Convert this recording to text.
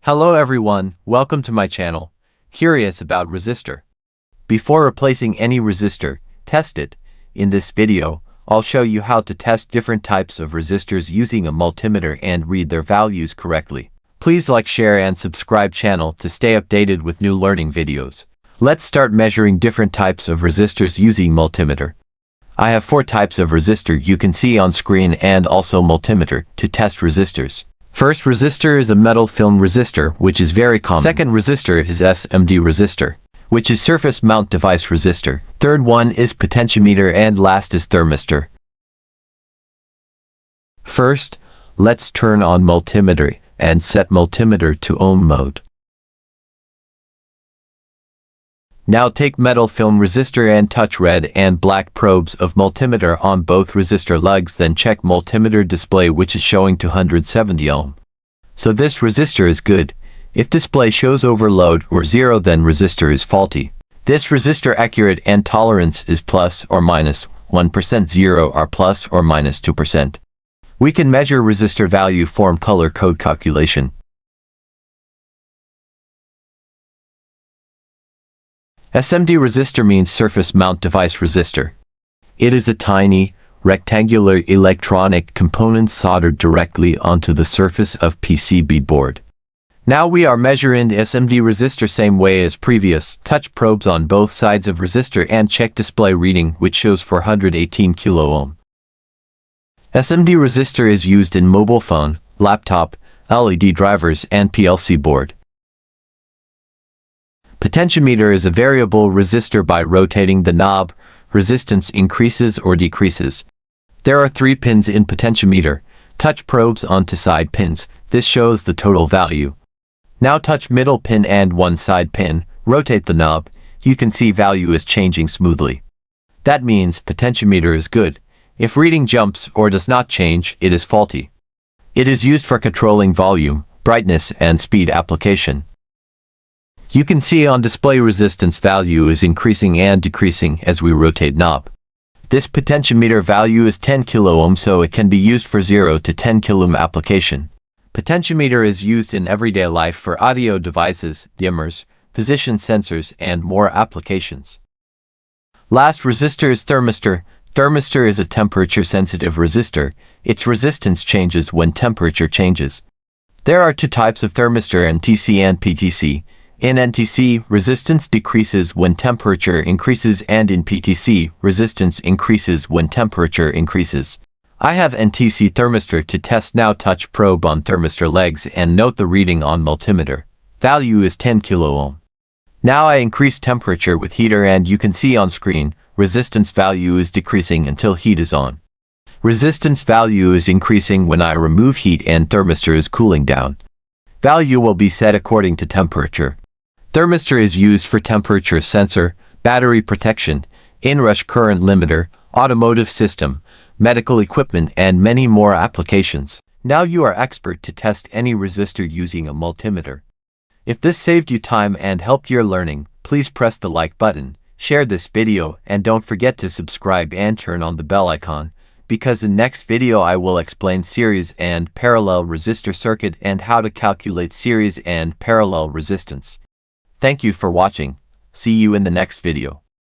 Hello everyone, welcome to my channel. Curious about resistor? Before replacing any resistor, test it. In this video, I'll show you how to test different types of resistors using a multimeter and read their values correctly. Please like, share and subscribe channel to stay updated with new learning videos. Let's start measuring different types of resistors using multimeter. I have 4 types of resistor you can see on screen and also multimeter to test resistors. First resistor is a metal film resistor, which is very common. Second resistor is SMD resistor, which is surface mount device resistor. Third one is potentiometer and last is thermistor. First, let's turn on multimeter and set multimeter to ohm mode. Now take metal film resistor and touch red and black probes of multimeter on both resistor lugs, then check multimeter display which is showing 270 ohm. So this resistor is good. If display shows overload or 0 then resistor is faulty. This resistor accurate and tolerance is plus or minus 1%, 0 or plus or minus 2%. We can measure resistor value from color code calculation. SMD resistor means surface mount device resistor. It is a tiny, rectangular electronic component soldered directly onto the surface of PCB board. Now we are measuring the SMD resistor same way as previous. Touch probes on both sides of resistor and check display reading which shows 418 kilo ohm. SMD resistor is used in mobile phone, laptop, LED drivers and PLC board. Potentiometer is a variable resistor. By rotating the knob, resistance increases or decreases. There are 3 pins in potentiometer. Touch probes onto side pins. This shows the total value. Now touch middle pin and one side pin. Rotate the knob. You can see value is changing smoothly. That means potentiometer is good. If reading jumps or does not change, it is faulty. It is used for controlling volume, brightness and speed application. You can see on display resistance value is increasing and decreasing as we rotate knob. This potentiometer value is 10 kilo ohm, so it can be used for 0 to 10 kilo ohm application. Potentiometer is used in everyday life for audio devices, dimmers, position sensors and more applications. Last resistor is thermistor. Thermistor is a temperature sensitive resistor. Its resistance changes when temperature changes. There are 2 types of thermistor, NTC and PTC. In NTC, resistance decreases when temperature increases, and in PTC, resistance increases when temperature increases. I have NTC thermistor to test. Now touch probe on thermistor legs and note the reading on multimeter. Value is 10 kilo ohm. Now I increase temperature with heater and you can see on screen, resistance value is decreasing until heat is on. Resistance value is increasing when I remove heat and thermistor is cooling down. Value will be set according to temperature. Thermistor is used for temperature sensor, battery protection, inrush current limiter, automotive system, medical equipment and many more applications. Now you are expert to test any resistor using a multimeter. If this saved you time and helped your learning, please press the like button, share this video and don't forget to subscribe and turn on the bell icon, because in next video I will explain series and parallel resistor circuit and how to calculate series and parallel resistance. Thank you for watching. See you in the next video.